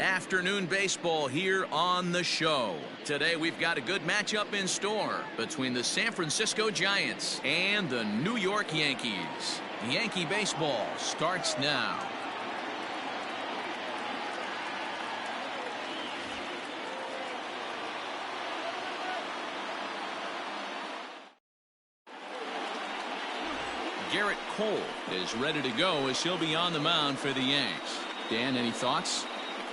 Afternoon baseball here on the show. Today we've got a good matchup in store between the San Francisco Giants and the New York Yankees. Yankee baseball starts now. Garrett Cole is ready to go as he'll be on the mound for the Yanks. Dan, any thoughts?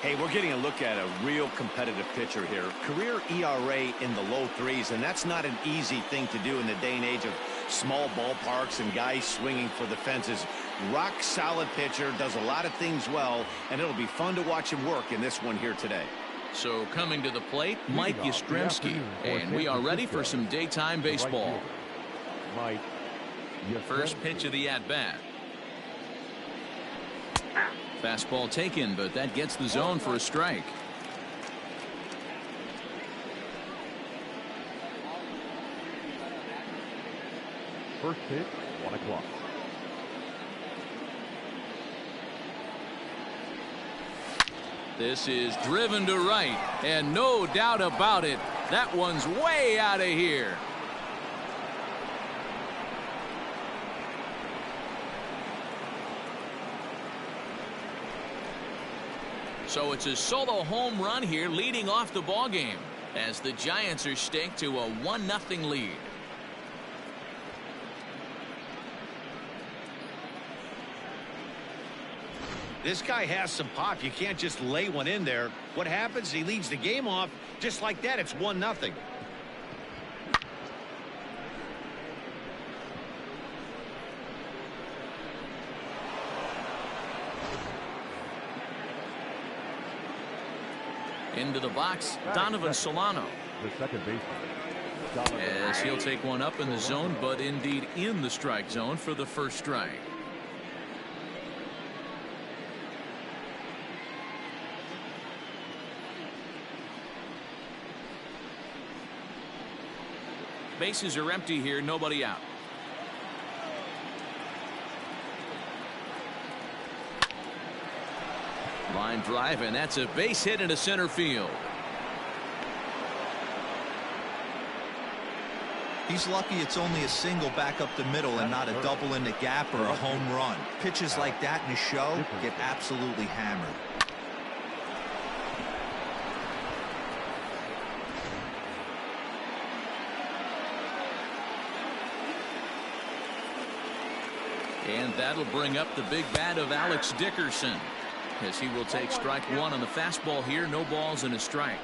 Hey, we're getting a look at a real competitive pitcher here. Career ERA in the low threes, and that's not an easy thing to do in the day and age of small ballparks and guys swinging for the fences. Rock solid pitcher, does a lot of things well, and it'll be fun to watch him work in this one here today. So coming to the plate, Mike Yastrzemski, and we are ready for some daytime baseball. Mike. First pitch of the at-bat. Fastball taken, but that gets the zone for a strike. First pitch, 1 o'clock. This is driven to right, and no doubt about it, that one's way out of here. So it's a solo home run here leading off the ball game as the Giants are staked to a 1-0 lead. This guy has some pop. You can't just lay one in there. What happens? He leads the game off just like that. It's 1-0. Into the box, Donovan Solano. The second baseman. As he'll take one up in the zone, but indeed in the strike zone for the first strike. Bases are empty here, nobody out. Line drive, and that's a base hit into center field. He's lucky it's only a single back up the middle and not a double in the gap or a home run. Pitches like that in a show get absolutely hammered. And that'll bring up the big bat of Alex Dickerson, as he will take strike one on the fastball here. No balls and a strike.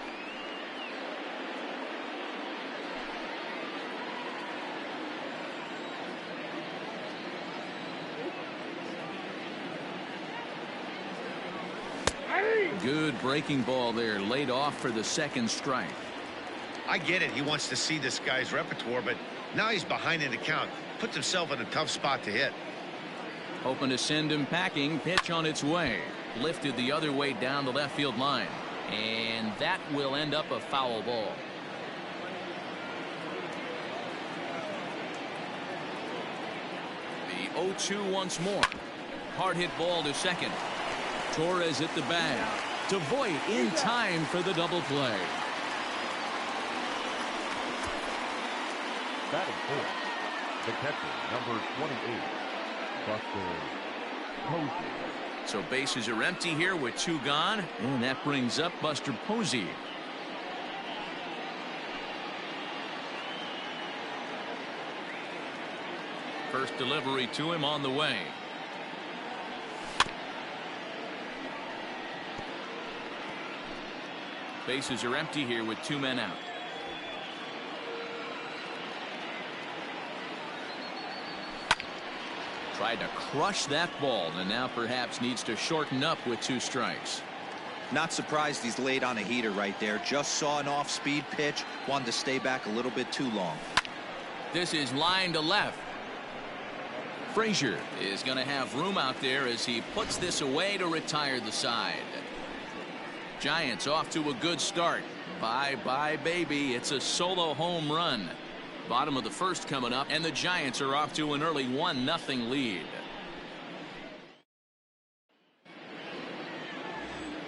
Good breaking ball there, laid off for the second strike. I get it. He wants to see this guy's repertoire, but now he's behind in the count. Puts himself in a tough spot to hit. Hoping to send him packing. Pitch on its way. Lifted the other way down the left field line. And that will end up a foul ball. The 0-2 once more. Hard hit ball to second. Torres at the bag. Devoit in time for the double play. Batting fourth, the catcher, number 28, Buster Posey. So bases are empty here with two gone, and that brings up Buster Posey. First delivery to him on the way. Bases are empty here with two men out. Tried to crush that ball, and now perhaps needs to shorten up with two strikes. Not surprised he's laid on a heater right there. Just saw an off-speed pitch. Wanted to stay back a little bit too long. This is line to left. Frazier is going to have room out there as he puts this away to retire the side. Giants off to a good start. Bye-bye, baby. It's a solo home run. Bottom of the first coming up, and the Giants are off to an early 1-0 lead.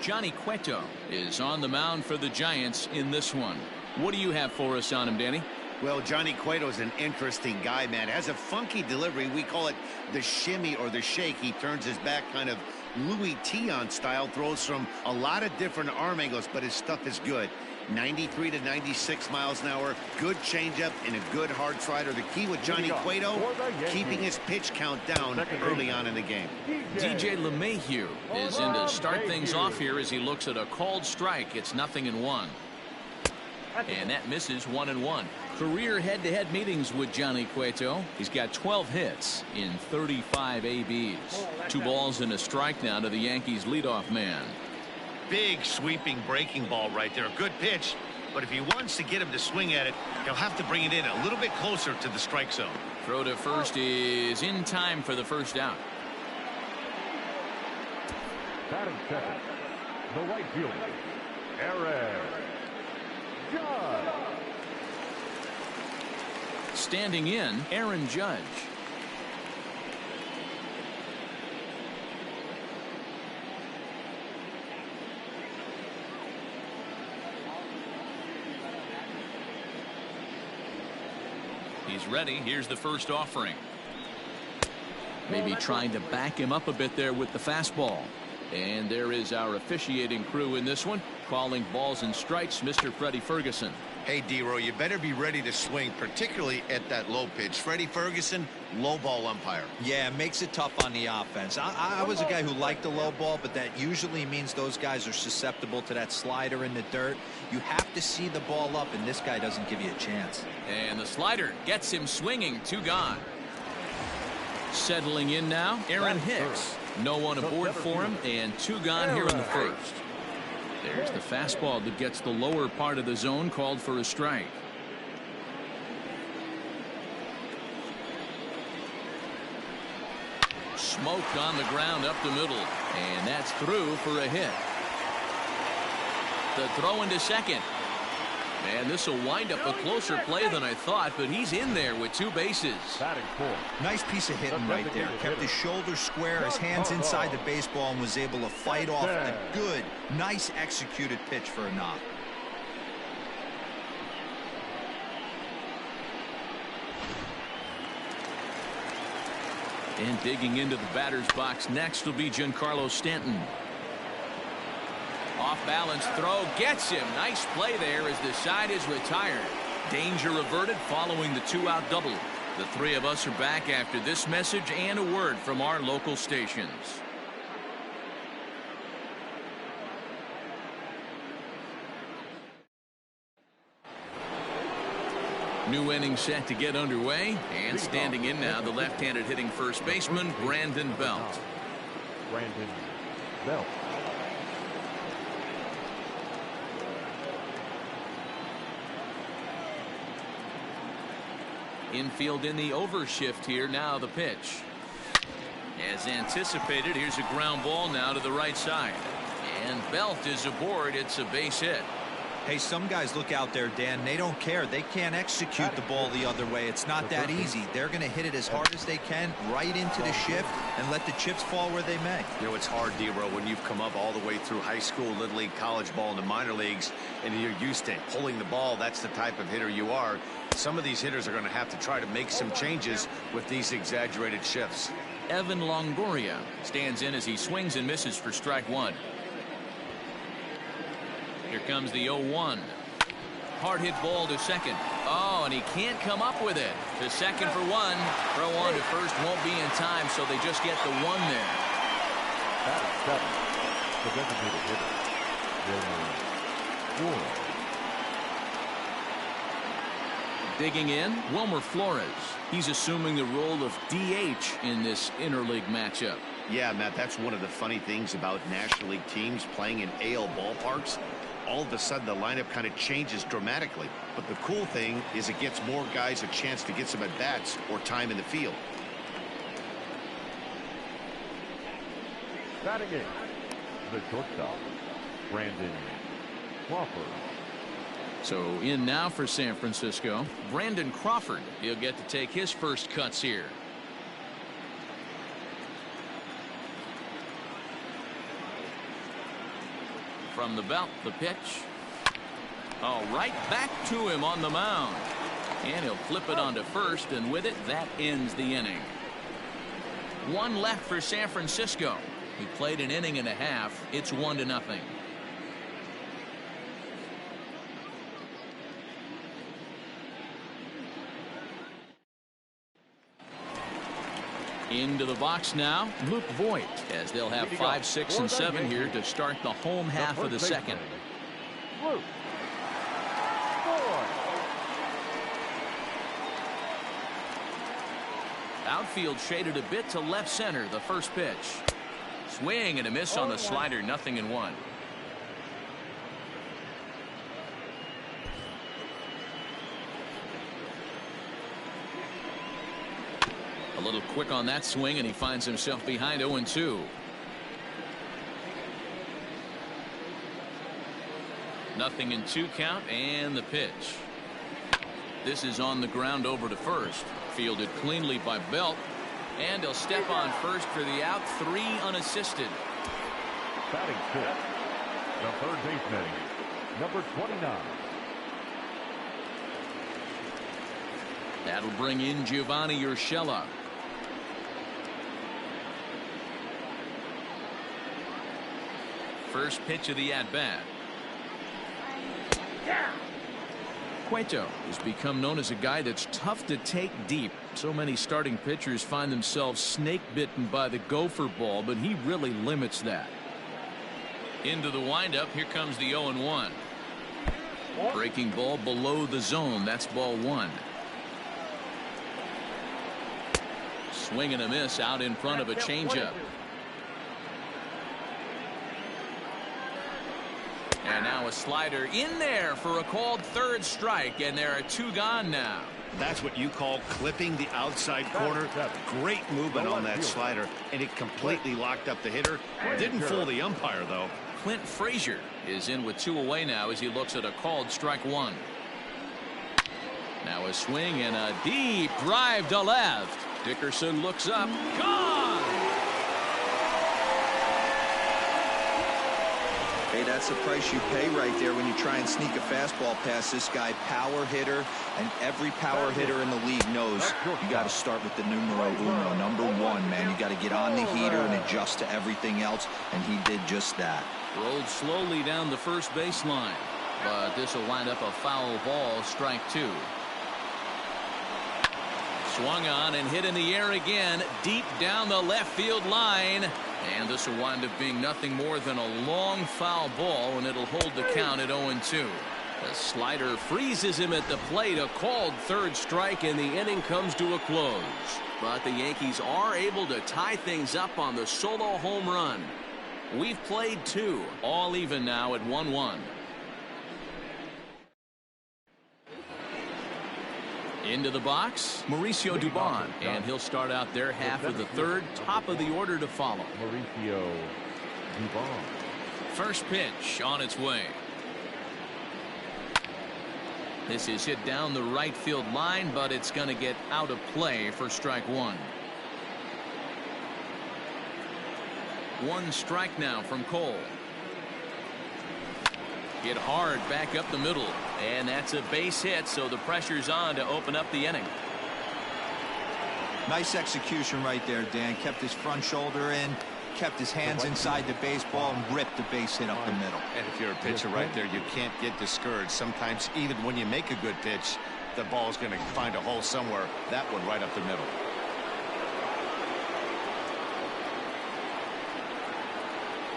Johnny Cueto is on the mound for the Giants in this one. What do you have for us on him, Danny? Well, Johnny Cueto's an interesting guy, man. Has a funky delivery. We call it the shimmy or the shake. He turns his back kind of Louis Tion style, throws from a lot of different arm angles, but his stuff is good. 93 to 96 miles an hour, good changeup and a good hard slider. The key with Johnny Cueto, keeping his pitch count down early on in the game. DJ LeMahieu is in to start things off here as he looks at a called strike. It's 0-1. And that misses 1-1. Career head-to-head meetings with Johnny Cueto. He's got 12 hits in 35 ABs. 2 balls and a strike now to the Yankees leadoff man. Big sweeping breaking ball right there. A good pitch, but if he wants to get him to swing at it, he'll have to bring it in a little bit closer to the strike zone. Throw to first is in time for the first out. Batting second, the right fielder, Aaron Judge. Standing in, Aaron Judge. He's ready. Here's the first offering. Maybe trying to back him up a bit there with the fastball. And there is our officiating crew in this one, calling balls and strikes, Mr. Freddie Ferguson. Hey, D-Row, you better be ready to swing, particularly at that low pitch. Freddie Ferguson, low ball umpire. Yeah, it makes it tough on the offense. I was a guy who liked the low ball, but that usually means those guys are susceptible to that slider in the dirt. You have to see the ball up, and this guy doesn't give you a chance. And the slider gets him swinging. 2 gone. Settling in now, Aaron Hicks. No one aboard for him, and 2 gone here in the first. There's the fastball that gets the lower part of the zone, called for a strike. Smoked on the ground up the middle, and that's through for a hit. The throw into second. And this will wind up a closer play than I thought, but he's in there with 2 bases. Nice piece of hitting right there. Kept his shoulders square, his hands inside the baseball, and was able to fight off a good, nice executed pitch for a knock. And digging into the batter's box next will be Giancarlo Stanton. Off balance throw gets him. Nice play there as the side is retired. Danger averted following the 2-out double. The 3 of us are back after this message and a word from our local stations. New inning set to get underway, and standing in now the left-handed hitting first baseman Brandon Belt. Brandon Belt. Infield in the overshift here. Now the pitch. As anticipated, here's a ground ball now to the right side. And Belt is aboard. It's a base hit. Hey, some guys look out there, Dan. They don't care. They can't execute the ball the other way. It's not that easy. They're going to hit it as hard as they can right into the shift and let the chips fall where they may. You know, it's hard, D-Row, when you've come up all the way through high school, little league, college ball, and the minor leagues, and you're used to pulling the ball. That's the type of hitter you are. Some of these hitters are going to have to try to make some changes with these exaggerated shifts. Evan Longoria stands in as he swings and misses for strike 1. Here comes the 0-1. Hard hit ball to second. Oh, and he can't come up with it. To second for 1. Throw on to first won't be in time, so they just get the 1 there. That is 7. The designated hitter, Wilmer Flores. Digging in, Wilmer Flores. He's assuming the role of DH in this interleague matchup. Yeah, Matt, that's one of the funny things about National League teams playing in AL ballparks. All of a sudden the lineup kind of changes dramatically, but the cool thing is it gets more guys a chance to get some at bats or time in the field. Batting in, the shortstop, Brandon Crawford. So in now for San Francisco, Brandon Crawford. He'll get to take his first cuts here. From the belt, the pitch. Oh, right back to him on the mound. And he'll flip it onto first, and with it, that ends the inning. One left for San Francisco. He played an inning and a half. It's 1-0. Into the box now, Luke Voigt, as they'll have 5, 6, and 7 here to start the home half of the second. Luke. Outfield shaded a bit to left center. The first pitch. Swing and a miss on the slider. 0-1. A little quick on that swing, and he finds himself behind 0-2. 0-2 count, and the pitch. This is on the ground over to first. Fielded cleanly by Belt, and he'll step on first for the out. 3 unassisted. Batting fifth, the third baseman, number 29. That'll bring in Giovanni Urshela. First pitch of the at-bat. Cueto has become known as a guy that's tough to take deep. So many starting pitchers find themselves snake bitten by the gopher ball, but he really limits that. Into the windup. Here comes the 0-1. Breaking ball below the zone. That's ball 1. Swing and a miss out in front of a changeup. And now a slider in there for a called third strike, and there are 2 gone now. That's what you call clipping the outside corner. Great movement on that slider, and it completely locked up the hitter. Didn't fool the umpire, though. Clint Frazier is in with 2 away now as he looks at a called strike 1. Now a swing and a deep drive to left. Dickerson looks up. Gone! Hey, that's the price you pay right there when you try and sneak a fastball past this guy. Power hitter, and every power hitter in the league knows you got to start with the numero uno, number 1, man. You got to get on the heater and adjust to everything else, and he did just that. Rolled slowly down the first baseline, but this will wind up a foul ball. Strike 2. Swung on and hit in the air again, deep down the left field line. And this will wind up being nothing more than a long foul ball, and it'll hold the count at 0-2. The slider freezes him at the plate. A called third strike, and the inning comes to a close. But the Yankees are able to tie things up on the solo home run. We've played 2, all even now at 1-1. Into the box, Mauricio Dubon, and he'll start out their half of the third. Top of the order to follow. Mauricio Dubon. First pitch on its way. This is hit down the right field line, but it's going to get out of play for strike 1. 1 strike now from Cole. Hit hard back up the middle, and that's a base hit, so the pressure's on to open up the inning. Nice execution right there, Dan. Kept his front shoulder in, kept his hands inside the baseball, and ripped the base hit up the middle. And if you're a pitcher right there, you can't get discouraged. Sometimes even when you make a good pitch, the ball's going to find a hole somewhere. That one right up the middle.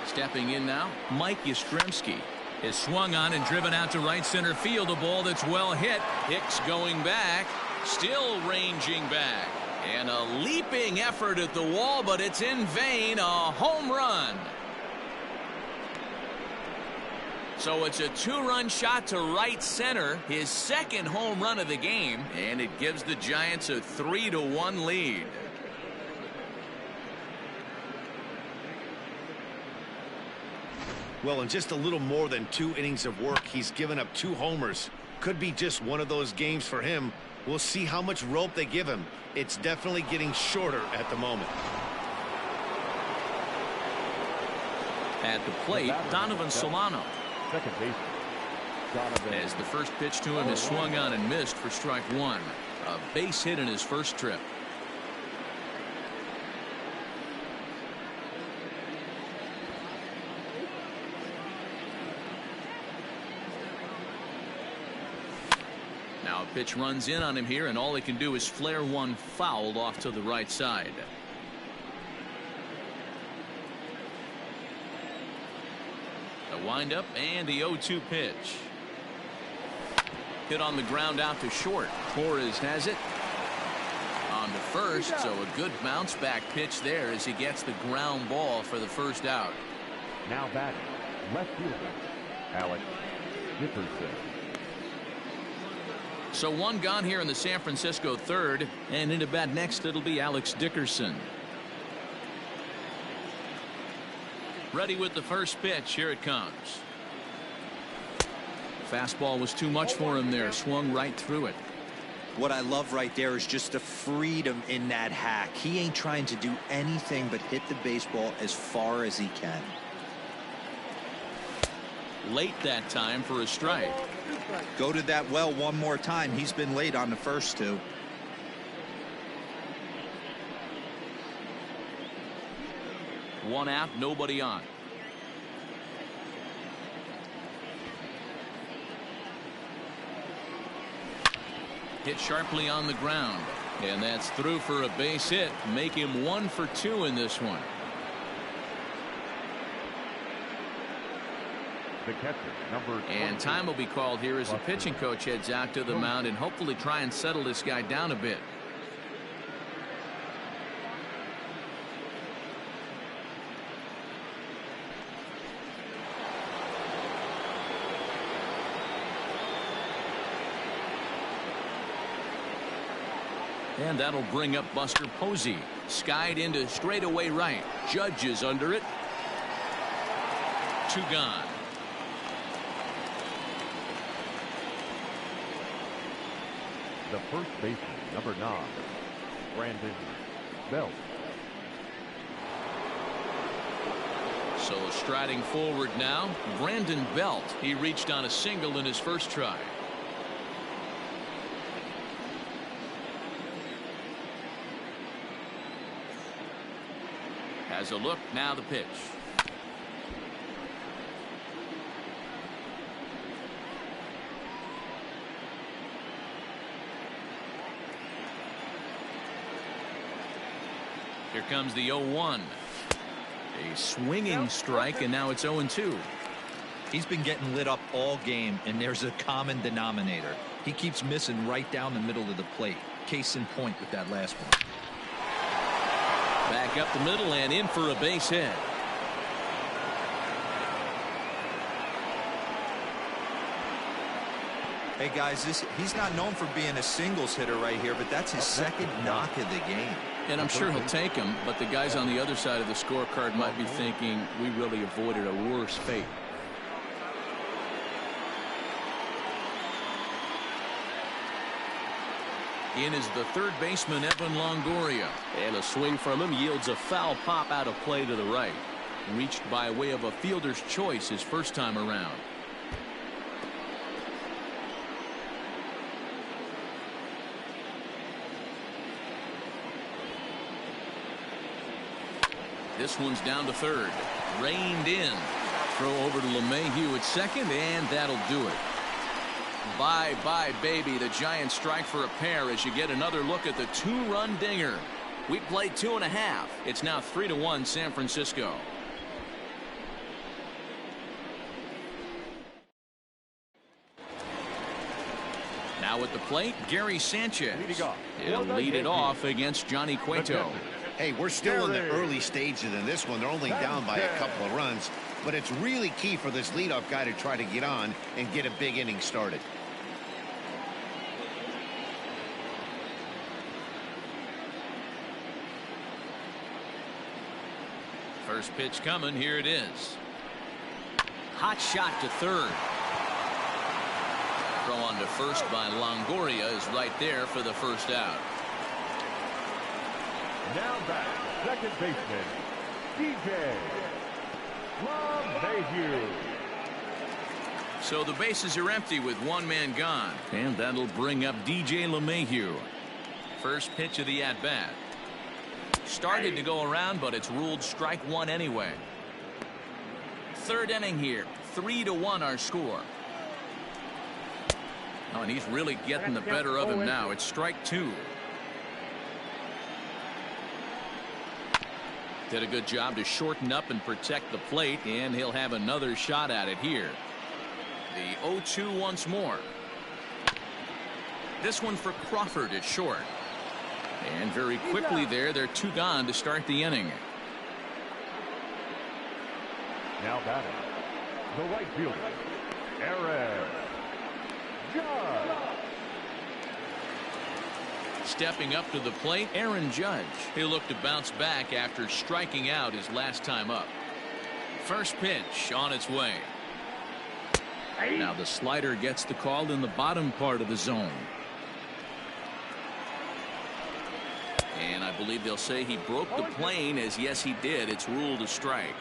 Stepping in now, Mike Yastrzemski is swung on and driven out to right center field. A ball that's well hit. Hicks going back, still ranging back, and a leaping effort at the wall, but it's in vain. A home run. So it's a 2-run shot to right center, his second home run of the game, and it gives the Giants a 3-1 lead. Well, in just a little more than 2 innings of work, he's given up 2 homers. Could be just one of those games for him. We'll see how much rope they give him. It's definitely getting shorter at the moment. At the plate, Donovan Solano. Second baseman, Donovan. As the first pitch to him is swung on and missed for strike one. A base hit in his first trip. Now a pitch runs in on him here, and all he can do is flare one foul off to the right side. The windup and the 0-2 pitch. Hit on the ground out to short. Torres has it on to first, so a good bounce back pitch there as he gets the ground ball for the first out. Now batting, left fielder, Alex Dickerson. So one gone here in the San Francisco third, and into bat next it'll be Alex Dickerson. Ready with the first pitch. Here it comes. Fastball was too much for him there. Swung right through it. What I love right there is just the freedom in that hack. He ain't trying to do anything but hit the baseball as far as he can. Late that time for a strike. Go to that well one more time. He's been late on the first two. One out, nobody on. Hit sharply on the ground, and that's through for a base hit. Make him 1 for 2 in this one. The catcher, number 20. And time will be called here as the pitching coach heads out to the mound and hopefully try and settle this guy down a bit. And that'll bring up Buster Posey. Skied into straightaway right. Judge is under it. 2 gone. The first baseman, number 9, Brandon Belt. So striding forward now, Brandon Belt. He reached on a single in his first try. Has a look, now the pitch. Here comes the 0-1. A swinging strike, and now it's 0-2. He's been getting lit up all game, and there's a common denominator. He keeps missing right down the middle of the plate. Case in point with that last one. Back up the middle and in for a base hit. Hey guys, he's not known for being a singles hitter right here, but that's his second knock of the game. And I'm sure he'll take him, but the guys on the other side of the scorecard might be thinking we really avoided a worse fate. In is the third baseman, Evan Longoria. And a swing from him yields a foul pop out of play to the right. Reached by way of a fielder's choice his first time around. This one's down to third. Reined in. Throw over to LeMahieu at second, and that'll do it. Bye-bye, baby. The Giants strike for a pair as you get another look at the 2-run dinger. We played 2.5. It's now 3-1 San Francisco. Now at the plate, Gary Sanchez. He'll lead it off against Johnny Cueto. Hey, we're still in the early stages in this one. They're only down by a couple of runs, but it's really key for this leadoff guy to try to get on and get a big inning started. First pitch coming. Here it is. Hot shot to third. Throw on to first by Longoria is right there for the first out. Now back, second baseman, DJ So the bases are empty with one man gone, and that'll bring up DJ LeMahieu. First pitch of the at-bat. Started to go around, but it's ruled strike one anyway. Third inning here. 3-1 our score. Oh, and he's really getting the better of him now. It's strike two. Did a good job to shorten up and protect the plate, and he'll have another shot at it here. The 0-2 once more. This one for Crawford is short. And very quickly there, they're two gone to start the inning. Now batting, the right fielder, Aaron Judge. Stepping up to the plate, Aaron Judge. He'll look to bounce back after striking out his last time up. First pitch on its way. Now the slider gets the call in the bottom part of the zone. And I believe they'll say he broke the plane, as yes he did. It's ruled a strike.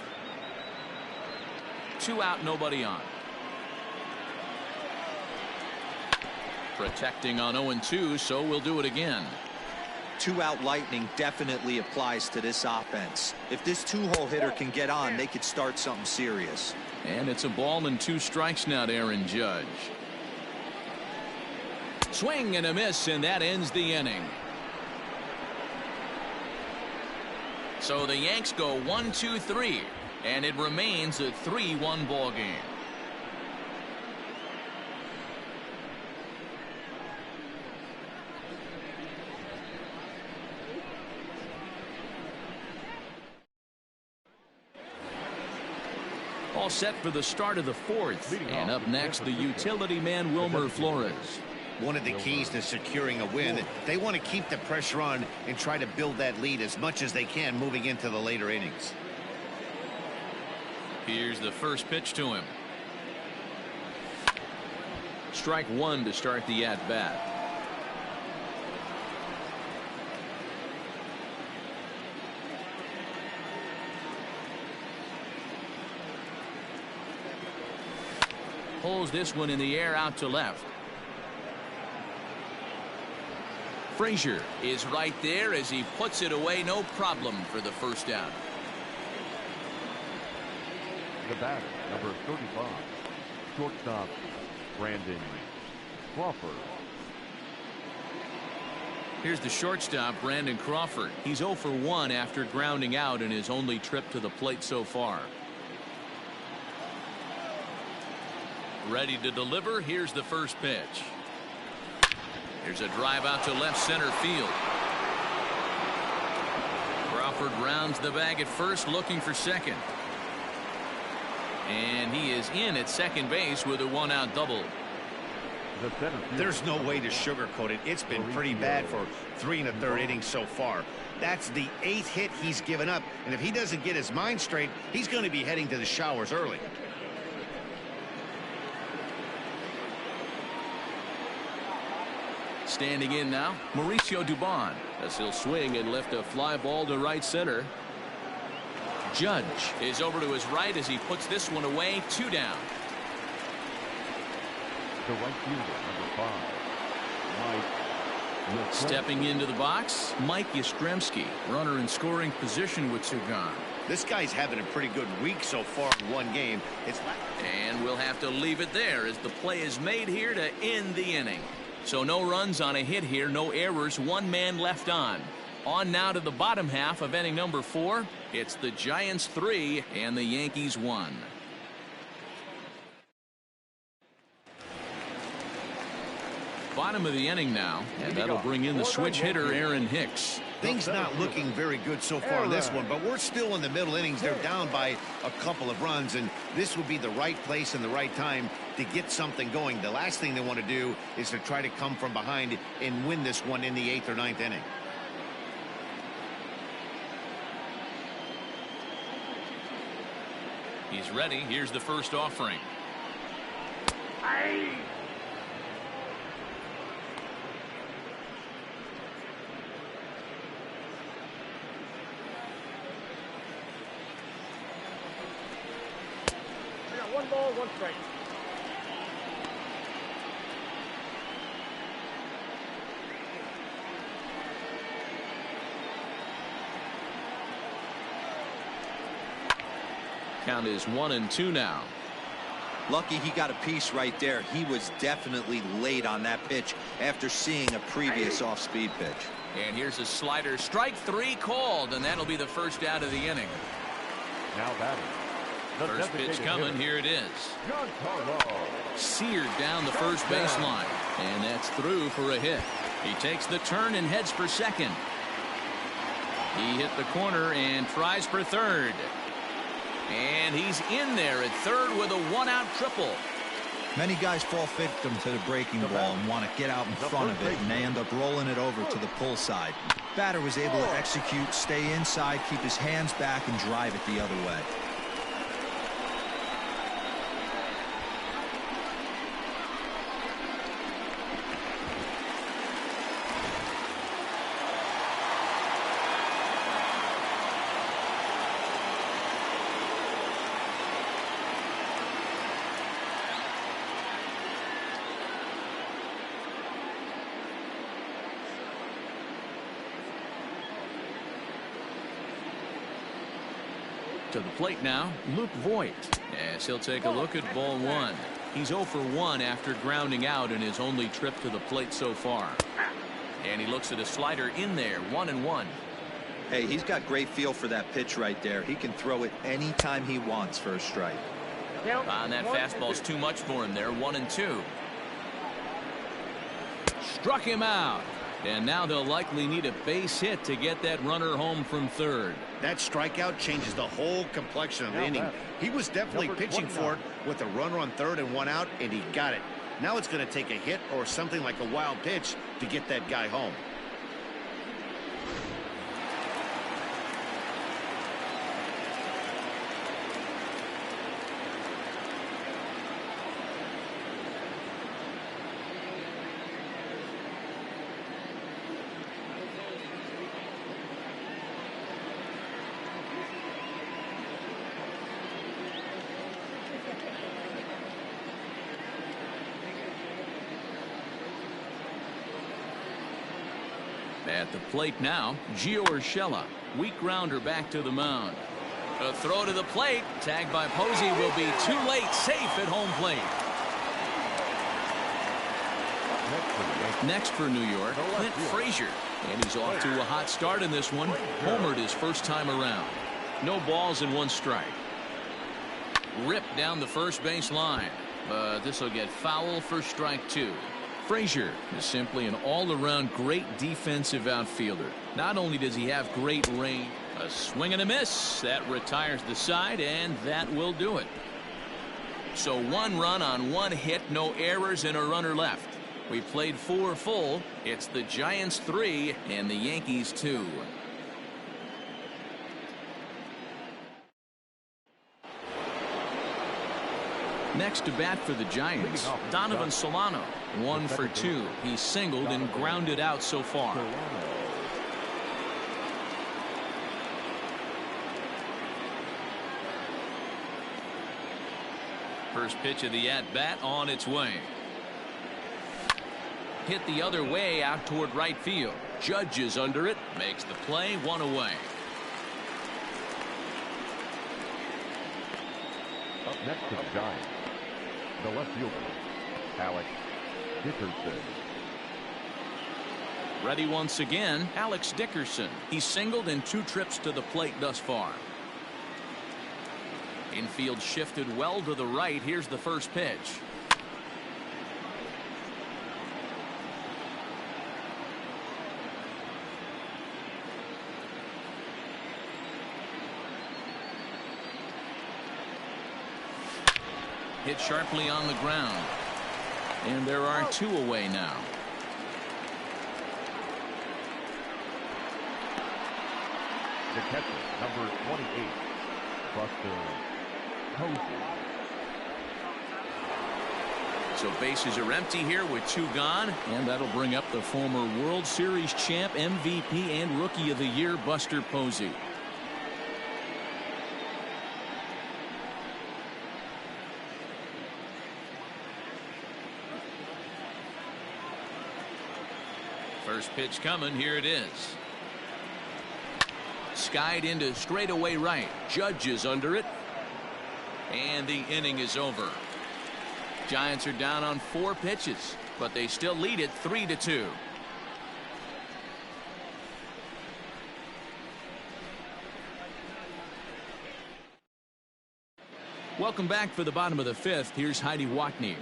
2 out, nobody on. Protecting on 0-2, so we'll do it again. 2-out lightning definitely applies to this offense. If this two-hole hitter can get on, they could start something serious. And it's a ball and 2 strikes now to Aaron Judge. Swing and a miss, and that ends the inning. So the Yanks go 1-2-3, and it remains a 3-1 ball game. All set for the start of the fourth, and up next the utility man Wilmer Flores. One of the keys to securing a win, they want to keep the pressure on and try to build that lead as much as they can moving into the later innings. Here's the first pitch to him. Strike one to start the at-bat. Pulls this one in the air out to left. Frazier is right there as he puts it away, no problem for the first out. The batter, number 35, shortstop Brandon Crawford. Here's the shortstop, Brandon Crawford. He's 0 for 1 after grounding out in his only trip to the plate so far. Ready to deliver. Here's the first pitch. Here's a drive out to left center field. Crawford rounds the bag at first, looking for second. And he is in at second base with a 1-out double. There's no way to sugarcoat it. It's been pretty bad for 3 1/3 innings so far. That's the 8th hit he's given up, and if he doesn't get his mind straight, he's going to be heading to the showers early. Standing in now, Mauricio Dubon, as he'll swing and lift a fly ball to right center. Judge is over to his right as he puts this one away. 2 down. The right fielder, number 5, Mike. Stepping into the box, Mike Yastrzemski, runner in scoring position with 2 gone. This guy's having a pretty good week so far in one game. And we'll have to leave it there as the play is made here to end the inning. So no runs on a hit here, no errors, 1 man left on. On now to the bottom half of inning number 4. It's the Giants 3 and the Yankees 1. Bottom of the inning now, and that'll bring in the switch hitter Aaron Hicks. Things not looking very good so far in this one, but we're still in the middle innings. They're down by a couple of runs, and this would be the right place and the right time to get something going. The last thing they want to do is to try to come from behind and win this one in the 8th or 9th inning. He's ready. Here's the first offering. 1 ball, 1 strike. Count is 1-2 now. Lucky he got a piece right there. He was definitely late on that pitch after seeing a previous off-speed pitch. And here's a slider. Strike 3 called, and that'll be the first out of the inning. Now batting. First pitch coming. Here it is. Giancarlo. Seared down the first baseline, and that's through for a hit. He takes the turn and heads for second. He hit the corner and tries for third. And he's in there at third with a 1-out triple. Many guys fall victim to the breaking ball and want to get out in front of it, and they end up rolling it over to the pull side. Batter was able to execute, stay inside, keep his hands back, and drive it the other way. To the plate now, Luke Voigt, as he'll take a look at ball 1. He's 0 for 1 after grounding out in his only trip to the plate so far. And he looks at a slider in there, 1-1. Hey, he's got great feel for that pitch right there. He can throw it anytime he wants for a strike. And that fastball's too much for him there, 1-2. Struck him out. And now they'll likely need a base hit to get that runner home from third. That strikeout changes the whole complexion of the inning. He was definitely pitching for it with a runner on third and 1 out, and he got it. Now it's going to take a hit or something like a wild pitch to get that guy home. At the plate now, Gio Urshela. Weak grounder back to the mound. A throw to the plate. Tagged by Posey will be too late. Safe at home plate. Next for New York, Clint Frazier. And he's off to a hot start in this one. Homered his first time around. No balls and 1 strike. Ripped down the first base line. But this will get foul for strike 2. Frazier is simply an all-around great defensive outfielder. Not only does he have great range, a swing and a miss. That retires the side, and that will do it. So 1 run on 1 hit, no errors, and a runner left. We played 4 full. It's the Giants 3 and the Yankees 2. Next to bat for the Giants, Donovan Solano, 1 for 2. He's singled and grounded out so far. First pitch of the at-bat on its way. Hit the other way out toward right field. Judge is under it, makes the play, 1 away. Up next to the Giants, the left fielder, Alex Dickerson. Ready once again, Alex Dickerson. He's singled in 2 trips to the plate thus far. Infield shifted well to the right. Here's the first pitch. Hit sharply on the ground. And there are 2 away now. The catcher, number 28, Buster Posey. So bases are empty here with 2 gone. And that'll bring up the former World Series champ, MVP, and Rookie of the Year, Buster Posey. First pitch coming. Here it is. Skied into straightaway right. Judge is under it. And the inning is over. Giants are down on 4 pitches, but they still lead it 3-2. Welcome back for the bottom of the 5th. Here's Heidi Watney.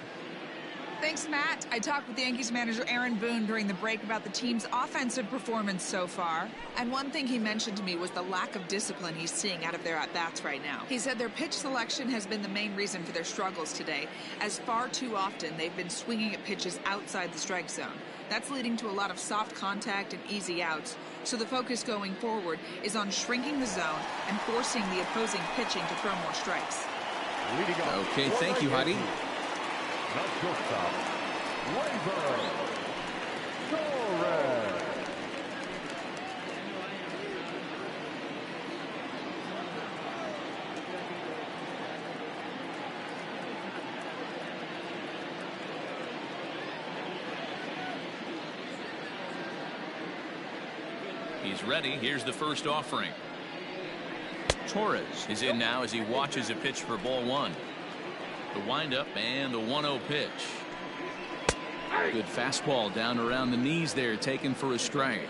Thanks, Matt. I talked with Yankees manager Aaron Boone during the break about the team's offensive performance so far. And one thing he mentioned to me was the lack of discipline he's seeing out of their at-bats right now. He said their pitch selection has been the main reason for their struggles today, as far too often they've been swinging at pitches outside the strike zone. That's leading to a lot of soft contact and easy outs. So the focus going forward is on shrinking the zone and forcing the opposing pitching to throw more strikes. Okay, thank you, Heidi. He's ready. Here's the first offering. Torres is in now as he watches a pitch for ball 1. The windup and the 1-0 pitch. Good fastball down around the knees there, taken for a strike.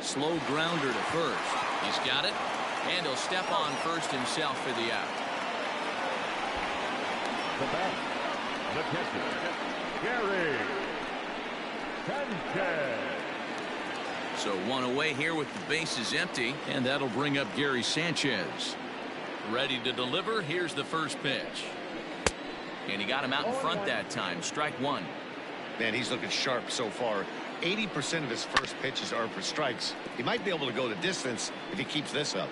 Slow grounder to first. He's got it, and he'll step on first himself for the out. The bat, the pitcher, Gary Sanchez. So 1 away here with the bases empty, and that'll bring up Gary Sanchez. Ready to deliver. Here's the first pitch. And he got him out in front that time. Strike 1. Man, he's looking sharp so far. 80% of his first pitches are for strikes. He might be able to go the distance if he keeps this up.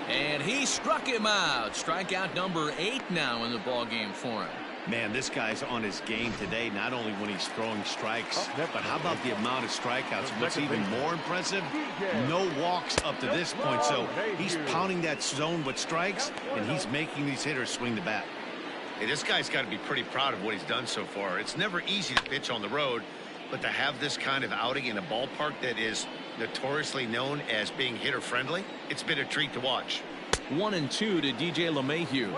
And he struck him out. Strikeout number 8 now in the ballgame for him. Man, this guy's on his game today, not only when he's throwing strikes, but how about the amount of strikeouts? What's even more impressive, no walks up to this point. So he's pounding that zone with strikes, and he's making these hitters swing the bat. Hey, this guy's got to be pretty proud of what he's done so far. It's never easy to pitch on the road, but to have this kind of outing in a ballpark that is notoriously known as being hitter-friendly, it's been a treat to watch. 1-2 to DJ LeMahieu.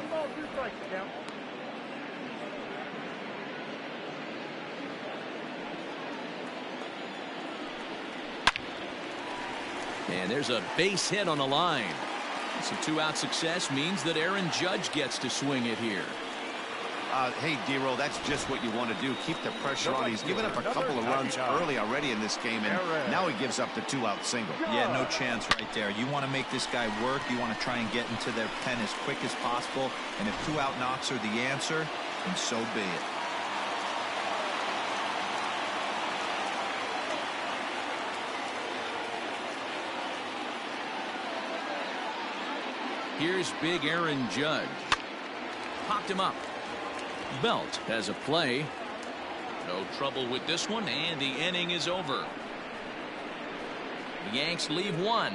And there's a base hit on the line. So 2-out success means that Aaron Judge gets to swing it here. Hey, D-Roll, that's just what you want to do. Keep the pressure on. He's given up a couple of runs early already in this game, and now he gives up the 2-out single. Yeah, no chance right there. You want to make this guy work. You want to try and get into their pen as quick as possible. And if 2-out knocks are the answer, then so be it. Here's big Aaron Judge. Popped him up. Belt has a play. No trouble with this one, and the inning is over. The Yanks leave 1.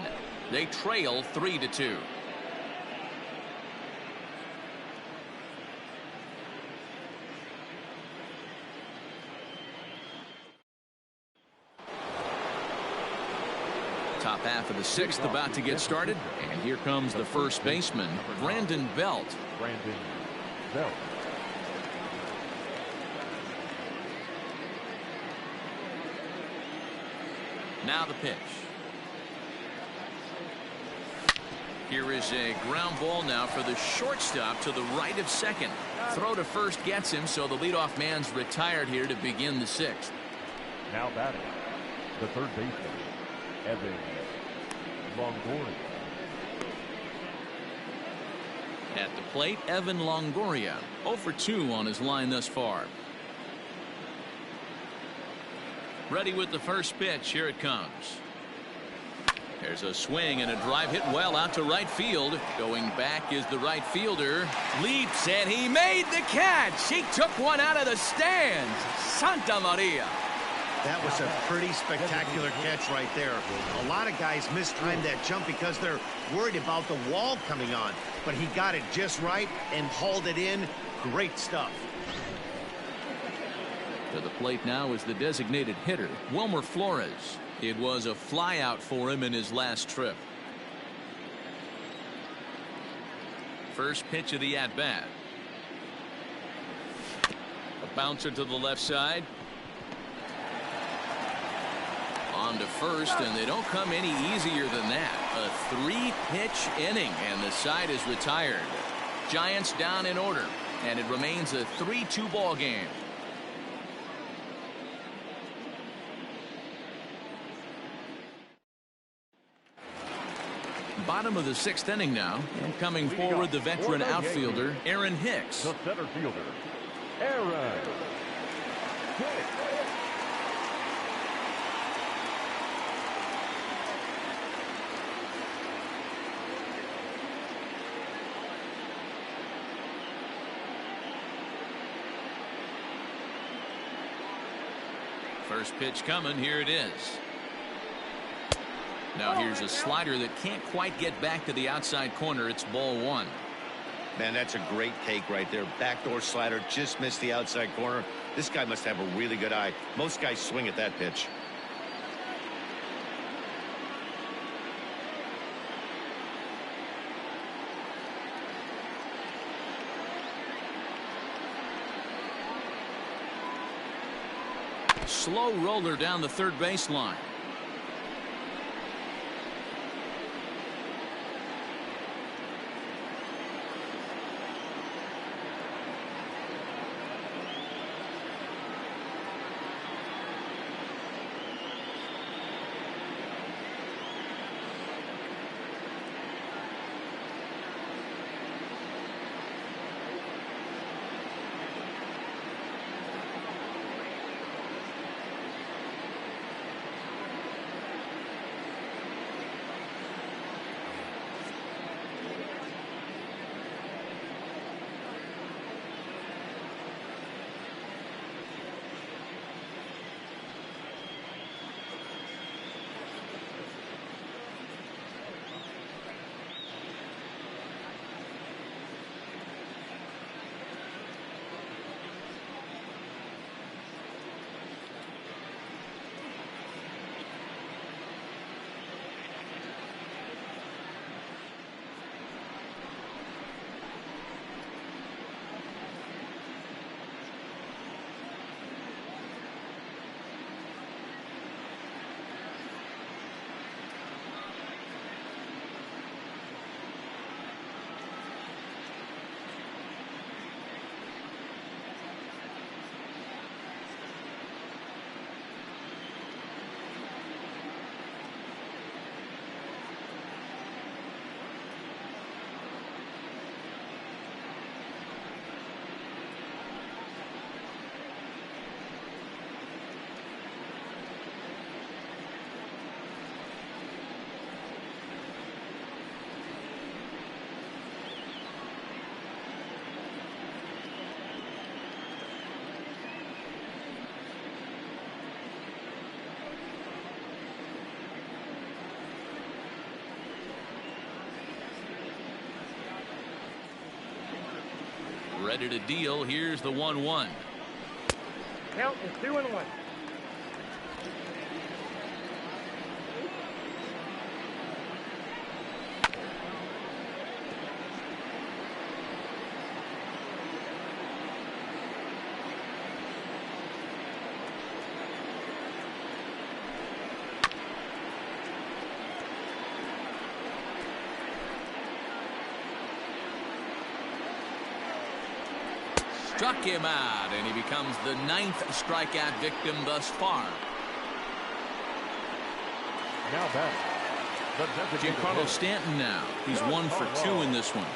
They trail 3-2. Top half of the 6th about to get started, and here comes the first baseman, Brandon Belt. Brandon Belt. Now the pitch. Here is a ground ball now for the shortstop to the right of second. Throw to first gets him, so the leadoff man's retired here to begin the 6th. Now batting, the third baseman, Evan Longoria. At the plate, Evan Longoria, 0 for 2 on his line thus far. Ready with the first pitch. Here it comes. There's a swing and a drive hit well out to right field. Going back is the right fielder. Leaps, and he made the catch. He took one out of the stands. Santa Maria. That was a pretty spectacular catch right there. A lot of guys mistime that jump because they're worried about the wall coming on. But he got it just right and hauled it in. Great stuff. To the plate now is the designated hitter, Wilmer Flores. It was a flyout for him in his last trip. First pitch of the at-bat. A bouncer to the left side. On to first, and they don't come any easier than that. A 3-pitch inning, and the side is retired. Giants down in order, and it remains a 3-2 ball game. Bottom of the 6th inning now, and coming forward the veteran outfielder Aaron Hicks. The center fielder, Aaron Hicks. First pitch coming. Here it is. Now here's a slider that can't quite get back to the outside corner. It's ball 1. Man, that's a great take right there. Backdoor slider just missed the outside corner. This guy must have a really good eye. Most guys swing at that pitch. Slow roller down the third baseline. Ready to deal. Here's the 1-1. Count is 2-1. Struck him out, and he becomes the 9th strikeout victim thus far. Now back. Giancarlo Stanton now. He's 1 for 2 in this one.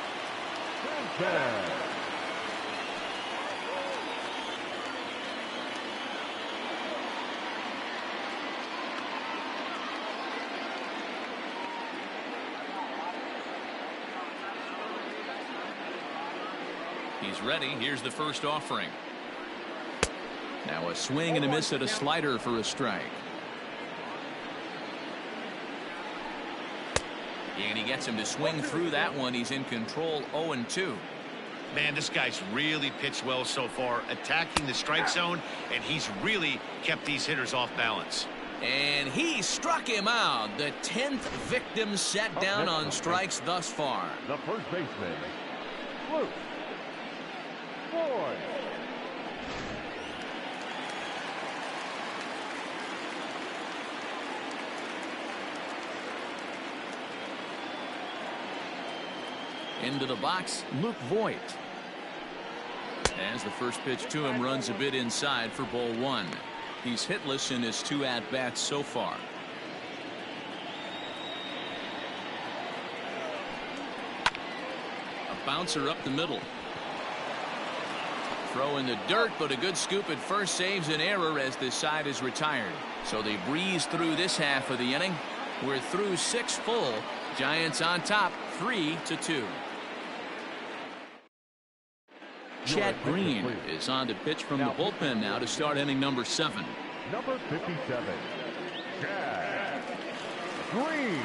He's ready. Here's the first offering. Now a swing and a miss at a slider for a strike. And he gets him to swing through that one. He's in control, 0-2. Man, this guy's really pitched well so far, attacking the strike zone, and he's really kept these hitters off balance. And he struck him out. The 10th victim set down on strikes thus far. The first baseman, Luke Boyd. Into the box, Luke Voigt. As the first pitch to him runs a bit inside for ball one. He's hitless in his 2 at-bats so far. A bouncer up the middle. Throw in the dirt, but a good scoop at first saves an error as this side is retired. So they breeze through this half of the inning. We're through 6 full. Giants on top, 3-2. Chad Green is on to pitch from the bullpen now to start inning number 7. Number 57, Chad Green.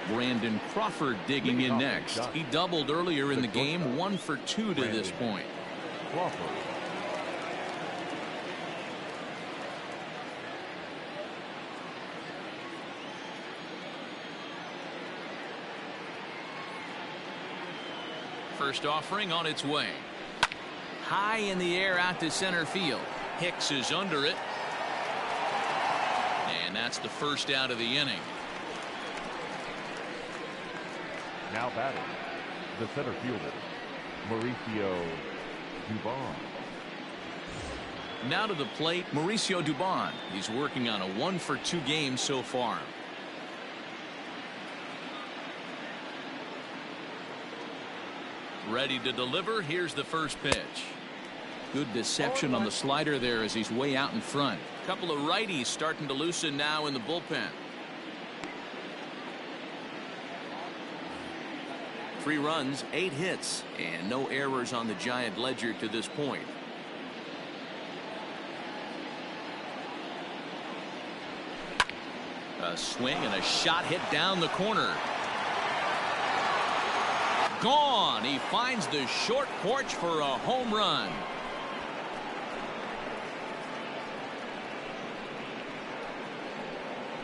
Brandon Crawford digging in next. He doubled earlier in the game, 1 for 2 to this point. Crawford. First offering on its way. High in the air out to center field. Hicks is under it. And that's the first out of the inning. Now batting, the center fielder, Mauricio Dubon. Now to the plate, Mauricio Dubon. He's working on a 1 for 2 game so far. Ready to deliver. Here's the first pitch. Good deception on the slider there as he's way out in front. Couple of righties starting to loosen now in the bullpen. 3 runs, 8 hits, and no errors on the Giant ledger to this point. A swing and a shot hit down the corner. Gone. He finds the short porch for a home run.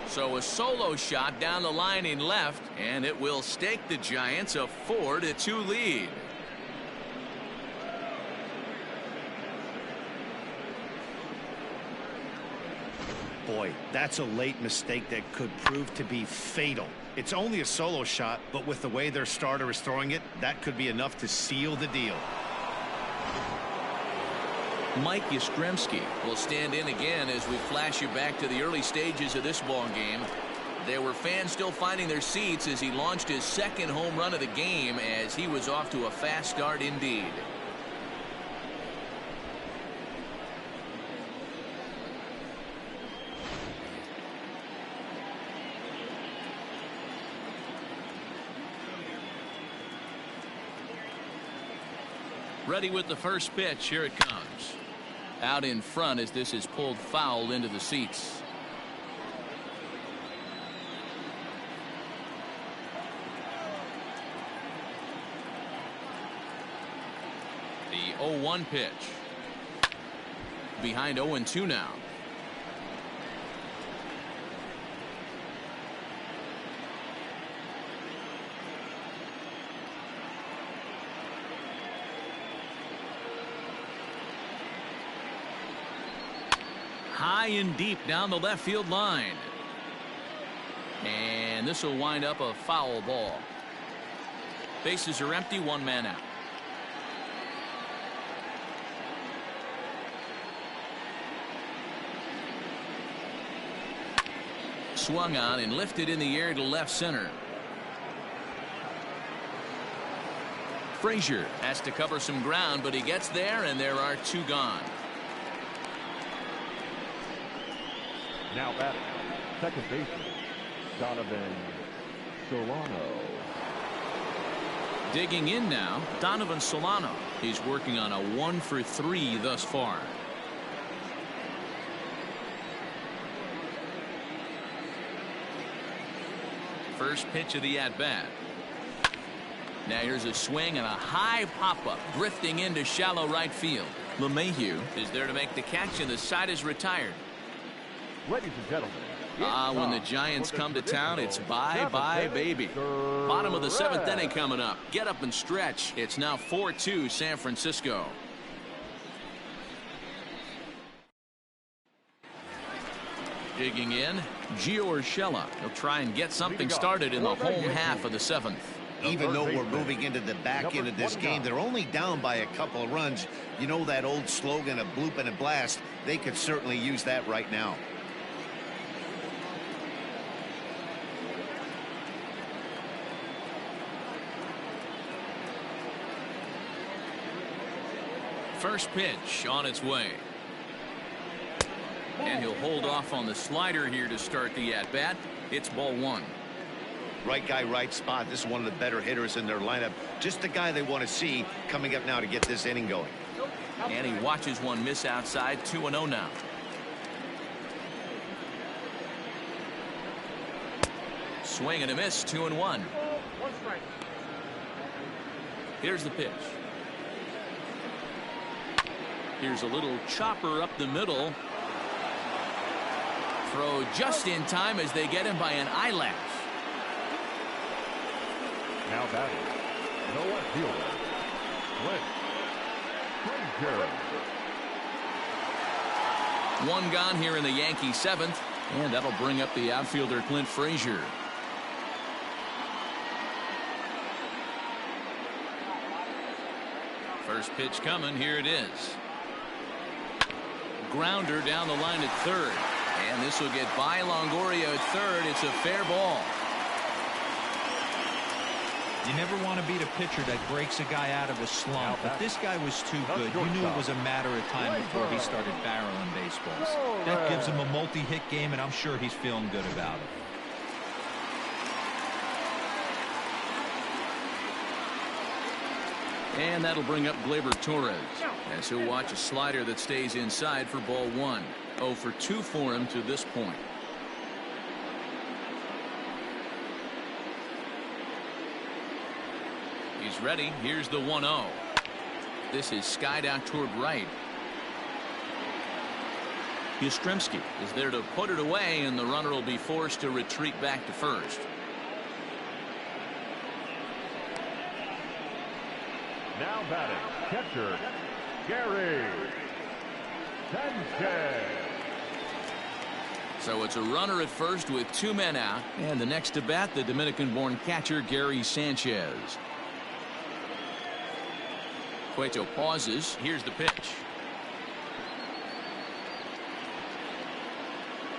So a solo shot down the line in left, and it will stake the Giants a 4-2 lead. Boy, that's a late mistake that could prove to be fatal. It's only a solo shot, but with the way their starter is throwing it, that could be enough to seal the deal. Mike Yastrzemski will stand in again as we flash you back to the early stages of this ball game. There were fans still finding their seats as he launched his 2nd home run of the game as he was off to a fast start indeed. Ready with the first pitch. Here it comes. Out in front as this is pulled foul into the seats. The 0-1 pitch. Behind 0-2 now. High and deep down the left field line. And this will wind up a foul ball. Bases are empty, 1 man out. Swung on and lifted in the air to left center. Frazier has to cover some ground, but he gets there, and there are 2 gone. Now batting, second baseman, Donovan Solano. Digging in now, Donovan Solano. He's working on a 1 for 3 thus far. First pitch of the at-bat. Now here's a swing and a high pop-up drifting into shallow right field. LeMahieu is there to make the catch, and the side is retired. Ladies and gentlemen, when the Giants come to town, it's bye-bye, baby. Bottom of the 7th inning coming up. Get up and stretch. It's now 4-2 San Francisco. Digging in, Gio Urshela. He'll try and get something started in the home half of the 7th. Even though we're moving into the back end of this game, they're only down by a couple of runs. You know that old slogan of bloop and a blast? They could certainly use that right now. First pitch on its way. And he'll hold off on the slider here to start the at-bat. It's ball 1. Right guy, right spot. This is one of the better hitters in their lineup. Just the guy they want to see coming up now to get this inning going. And he watches one miss outside. 2-0 now. Swing and a miss. 2-1. 1 strike. Here's the pitch. Here's a little chopper up the middle. Throw just in time as they get him by an eyelash. now batting. No left fielder. Frazier. One gone here in the Yankee 7th, and that'll bring up the outfielder Clint Frazier. First pitch coming. Here it is. Grounder down the line at third, and this will get by Longoria at third. It's a fair ball. You never want to beat a pitcher that breaks a guy out of a slump, but this guy was too good. You knew it was a matter of time before he started barreling baseballs. That gives him a multi-hit game, and I'm sure he's feeling good about it. And that'll bring up Gleyber Torres, as he'll watch a slider that stays inside for ball one. 0 for 2 for him to this point. He's ready. Here's the 1-0. This is skied out toward right. Yastrzemski is there to put it away, and the runner will be forced to retreat back to first. Now batting, catcher, Gary Sanchez. So it's a runner at first with 2 men out, and the next to bat, the Dominican-born catcher Gary Sanchez. Cueto pauses. Here's the pitch.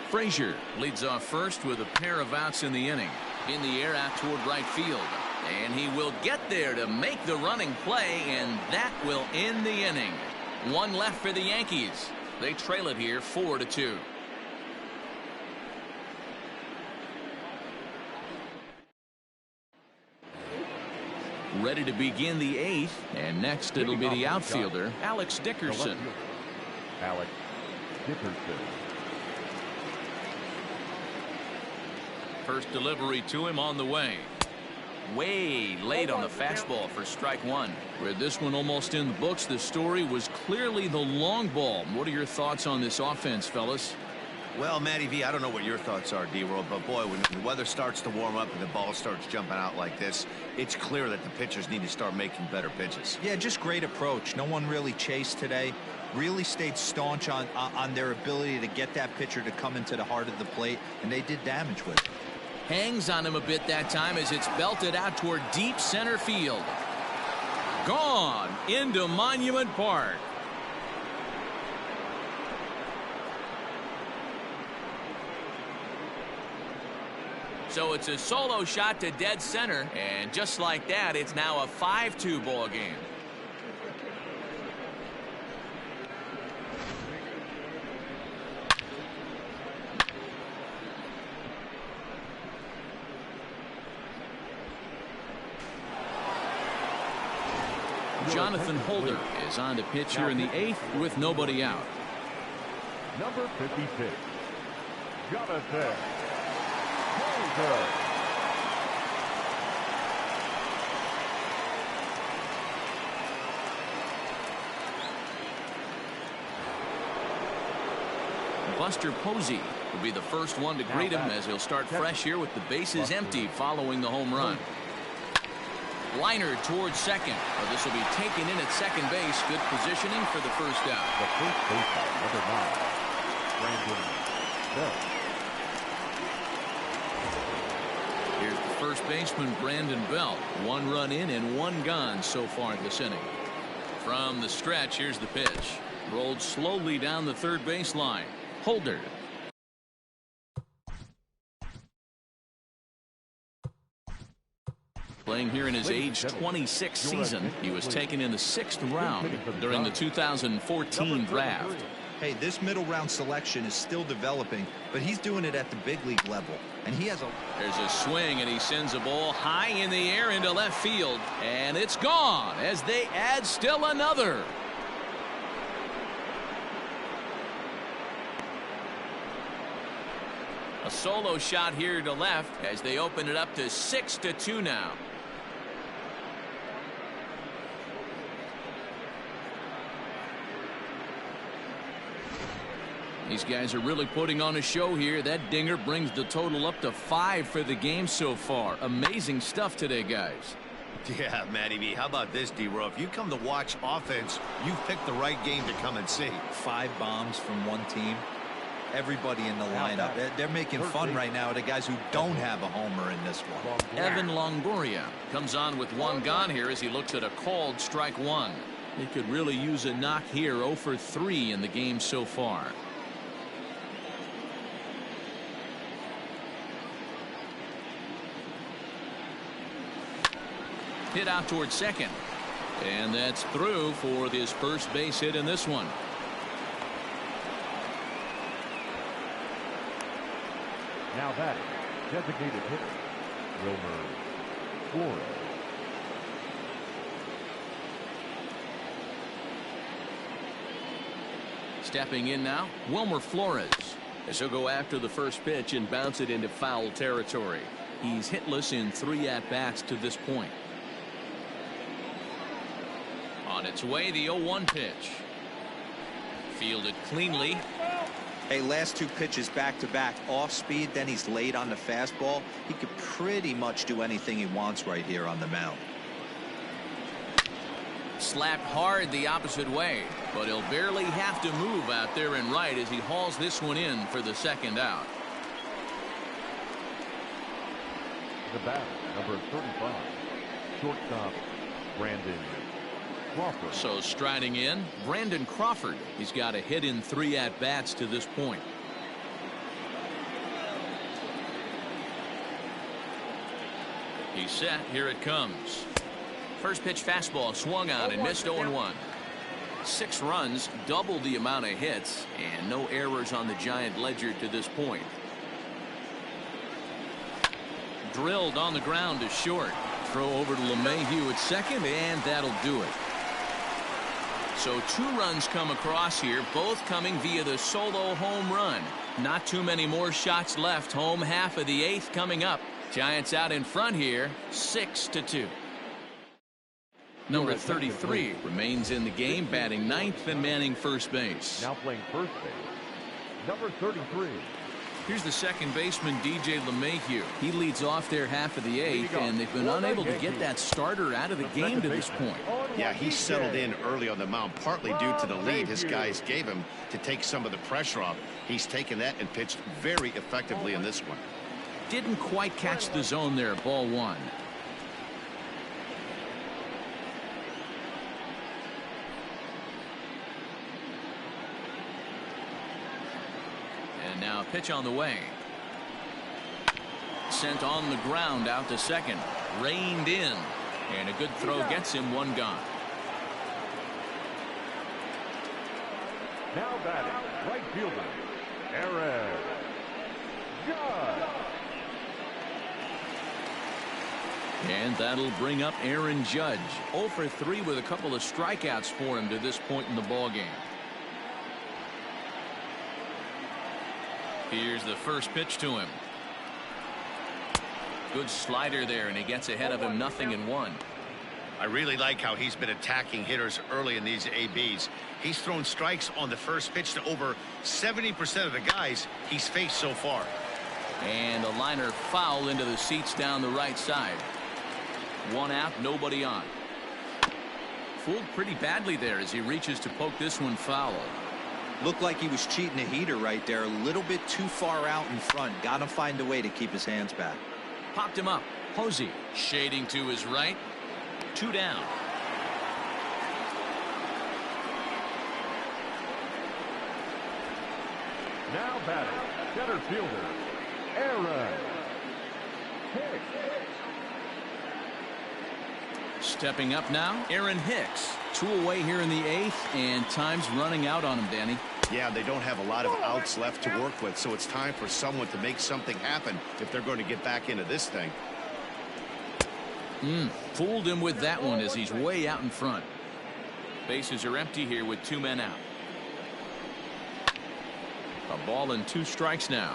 Frazier leads off first with a pair of outs in the inning. In the air out toward right field. And he will get there to make the running play, and that will end the inning. 1 left for the Yankees. They trail it here 4-2. Ready to begin the 8th, and next it'll be the outfielder, Alex Dickerson. Alex Dickerson. First delivery to him on the way. Way late on the fastball for strike 1. With this one almost in the books, the story was clearly the long ball. What are your thoughts on this offense, fellas? Well, Matty V, I don't know what your thoughts are, D-World, but boy, when the weather starts to warm up and the ball starts jumping out like this, it's clear that the pitchers need to start making better pitches. Yeah, just great approach. No one really chased today. Really stayed staunch on their ability to get that pitcher to come into the heart of the plate, and they did damage with it. Hangs on him a bit that time as it's belted out toward deep center field. Gone into Monument Park. So it's a solo shot to dead center, and just like that, it's now a 5-2 ball game. Jonathan Holder is on to pitch here in the 8th with nobody out. Number 56, Jonathan Holder. Buster Posey will be the first one to greet him as he'll start fresh here with the bases empty following the home run. Liner towards second. Well, this will be taken in at second base. Good positioning for the first out. The first baseman, number 9, Brandon Bell. Here's the first baseman, Brandon Bell. 1 run in and 1 gone so far this inning. From the stretch, here's the pitch. Rolled slowly down the third baseline. Holder. Playing here in his age 26 season. He was taken in the 6th round during the 2014 draft. Hey, this middle round selection is still developing, but he's doing it at the big league level. And he has a... There's a swing, and he sends a ball high in the air into left field. And it's gone as they add still another. A solo shot here to left as they open it up to 6-2 now. These guys are really putting on a show here. That dinger brings the total up to 5 for the game so far. Amazing stuff today, guys. Yeah, Matty B. How about this, D-Row? If you come to watch offense, you've picked the right game to come and see. 5 bombs from one team. Everybody in the lineup. They're making fun right now of the guys who don't have a homer in this one. Evan Longoria comes on with 1 gone here as he looks at a called strike 1. They could really use a knock here. 0 for 3 in the game so far. Hit out towards second. And that's through for his first base hit in this one. Now batting, designated hitter, Wilmer Flores. Stepping in now, Wilmer Flores. As he'll go after the first pitch and bounce it into foul territory. He's hitless in 3 at-bats to this point. On its way, the 0-1 pitch. Fielded cleanly. Hey, last 2 pitches back-to-back off speed, then he's late on the fastball. He could pretty much do anything he wants right here on the mound. Slapped hard the opposite way, but he'll barely have to move out there and right as he hauls this one in for the second out. The batter, number 35, shortstop, Brandon Crawford. So striding in, Brandon Crawford. He's got a hit in 3 at-bats to this point. He's set. Here it comes. First pitch fastball swung on and missed 0-1. 6 runs, double the amount of hits, and no errors on the Giant ledger to this point. Drilled on the ground to short. Throw over to LeMahieu at second, and that'll do it. So 2 runs come across here, both coming via the solo home run. Not too many more shots left. Home half of the 8th coming up. Giants out in front here, 6-2. Number 33 remains in the game, batting 9th and manning first base. Now playing first base, number 33. Here's the second baseman, DJ LeMahieu. He leads off their half of the 8th, and they've been unable to get that starter out of the game to this point. Yeah, he settled in early on the mound, partly due to the lead his guys gave him to take some of the pressure off. He's taken that and pitched very effectively in this one. Didn't quite catch the zone there, ball 1. And now a pitch on the way. Sent on the ground out to second. Reined in. And a good throw gets him 1 gone. Now batting, right fielder, Aaron Judge. And that'll bring up Aaron Judge. 0 for 3 with a couple of strikeouts for him to this point in the ballgame. Here's the first pitch to him. Good slider there, and he gets ahead of him 0-1. I really like how he's been attacking hitters early in these ABs. He's thrown strikes on the first pitch to over 70% of the guys he's faced so far. And a liner foul into the seats down the right side. One out, nobody on. Fooled pretty badly there as he reaches to poke this one foul. Looked like he was cheating a heater right there. A little bit too far out in front. Got to find a way to keep his hands back. Popped him up. Posey shading to his right. 2 down. Now batting, center fielder, Aaron Hicks. Stepping up now, Aaron Hicks. 2 away here in the 8th, and time's running out on him, Danny. Yeah, they don't have a lot of outs left to work with, so it's time for someone to make something happen if they're going to get back into this thing. Fooled him with that one as he's way out in front. Bases are empty here with 2 men out. A ball and 2 strikes now.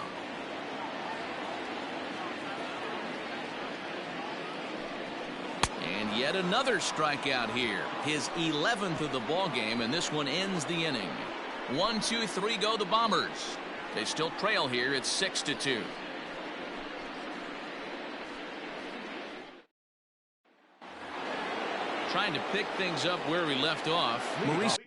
And yet another strikeout here. His 11th of the ball game, and this one ends the inning. 1, 2, 3 go the Bombers. They still trail here. It's 6-2. Trying to pick things up where we left off. Mauricio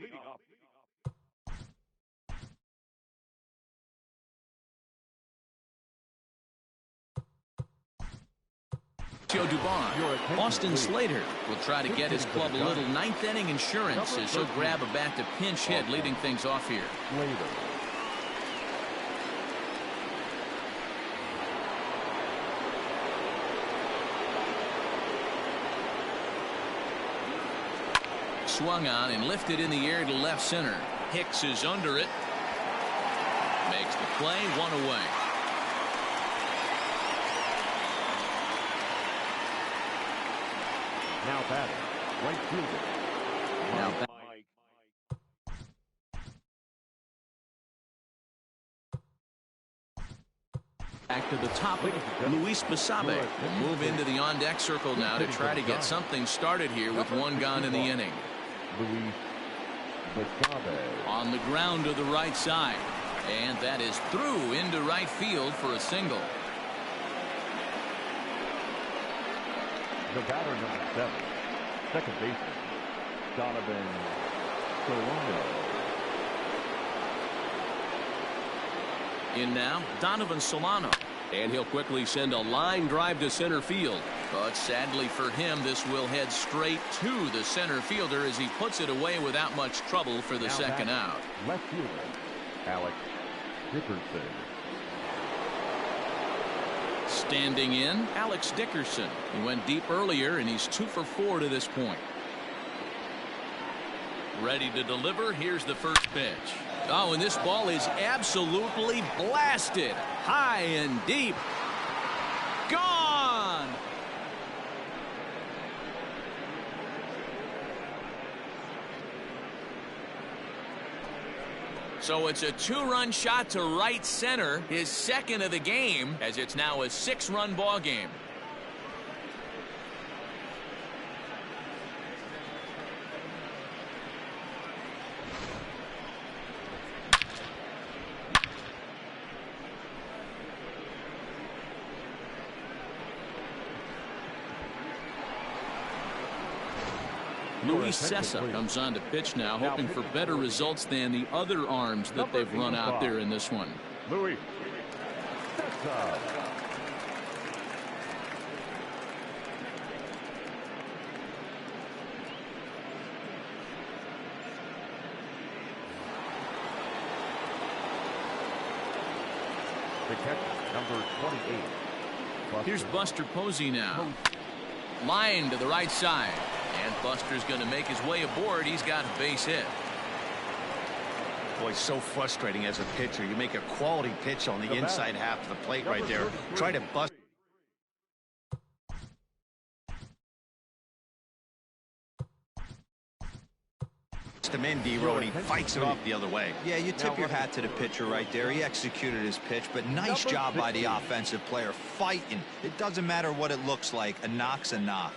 Dubon. Austin Slater will try to get his club a little 9th inning insurance as he'll grab a bat to pinch hit, leading things off here. Swung on and lifted in the air to left center. Hicks is under it. Makes the play, 1 away. Now batting, right fielder. Now back to the top. Luis Basabe will move into the on-deck circle now to try to get something started here with 1 gone in the inning. Luis Basabe. On the ground to the right side. And that is through into right field for a single. The batter number 7, second baseman, Donovan Solano. In now, Donovan Solano. And he'll quickly send a line drive to center field. But sadly for him, this will head straight to the center fielder as he puts it away without much trouble for the second out. Left fielder, Dickerson. Standing in, Alex Dickerson. He went deep earlier, and he's 2 for 4 to this point. Ready to deliver. Here's the first pitch. Oh, and this ball is absolutely blasted. High and deep. Gone! So it's a 2-run shot to right center, his 2nd of the game, as it's now a 6-run ball game. Luis Sessa comes on to pitch now, hoping for better results than the other arms that they've run out there in this one. Luis Sessa. The catcher, number 28. Here's Buster Posey now. Line to the right side. And Buster's going to make his way aboard. He's got a base hit. Boy, so frustrating as a pitcher. You make a quality pitch on the inside half of the plate right there. Try to bust him in, D-Row, and he fights it off the other way. Yeah, you tip your hat to the pitcher right there. He executed his pitch, but nice job by the offensive player fighting. It doesn't matter what it looks like. A knock's a knock.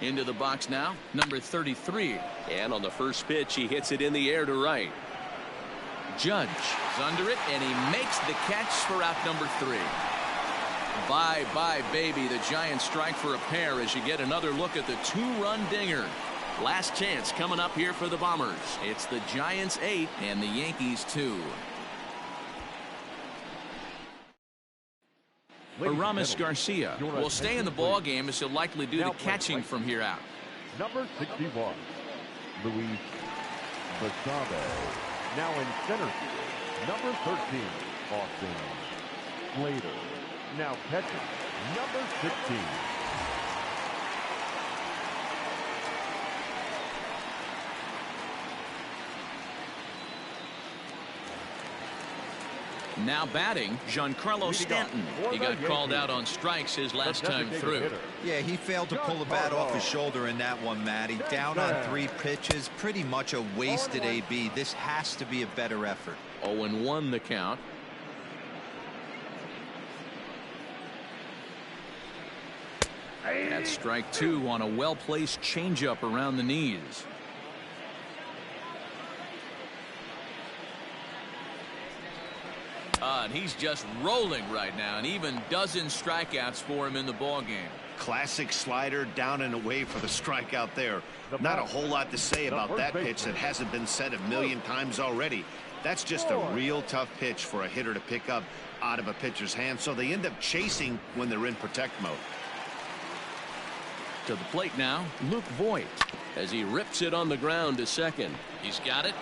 Into the box now, number 33. And on the first pitch, he hits it in the air to right. Judge is under it, and he makes the catch for out number 3. Bye-bye, baby. The Giants strike for a pair as you get another look at the 2-run dinger. Last chance coming up here for the Bombers. It's the Giants 8 and the Yankees 2. Aramis Garcia will stay in the ball game as he'll likely do the catching from here out. Number 61, Luis Basabe. Now in center field, number 13, Austin Slater. Now catching, number 16. Now batting, Giancarlo Stanton. He got called out on strikes his last time through. Yeah, he failed to pull the bat off his shoulder in that one, Matty. Down on 3 pitches, pretty much a wasted AB. This has to be a better effort. 0-1 the count. That's strike 2 on a well-placed changeup around the knees. And he's just rolling right now, and even dozen strikeouts for him in the ball game. Classic slider down and away for the strikeout there. Not a whole lot to say about that pitch that hasn't been said a million times already. That's just a real tough pitch for a hitter to pick up out of a pitcher's hand, so they end up chasing when they're in protect mode. To the plate now, Luke Voigt, as he rips it on the ground to second. He's got it.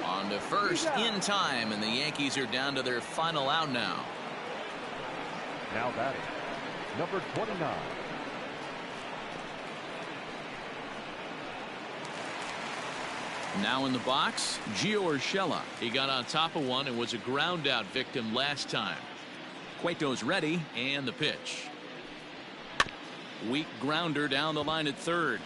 On to first in time, and the Yankees are down to their final out now. Now batting, number 29. Now in the box, Gio Urshela. He got on top of one and was a ground out victim last time. Cueto's ready, and the pitch. Weak grounder down the line at third.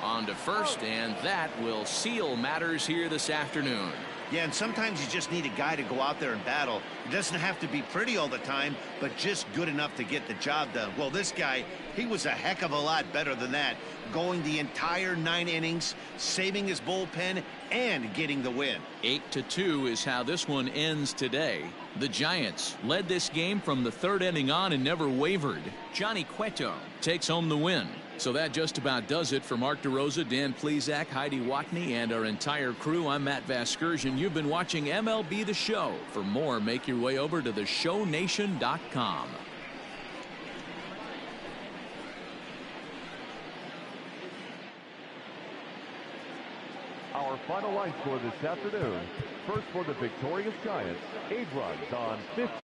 On to first, and that will seal matters here this afternoon. Yeah, and sometimes you just need a guy to go out there and battle. It doesn't have to be pretty all the time, but just good enough to get the job done. Well, this guy, he was a heck of a lot better than that, going the entire 9 innings, saving his bullpen, and getting the win. 8-2 is how this one ends today. The Giants led this game from the 3rd inning on and never wavered. Johnny Cueto takes home the win. So that just about does it for Mark DeRosa, Dan Plesac, Heidi Watney, and our entire crew. I'm Matt Vasgersian. You've been watching MLB The Show. For more, make your way over to theshownation.com. Our final line score this afternoon. First for the victorious Giants, 8 runs on 15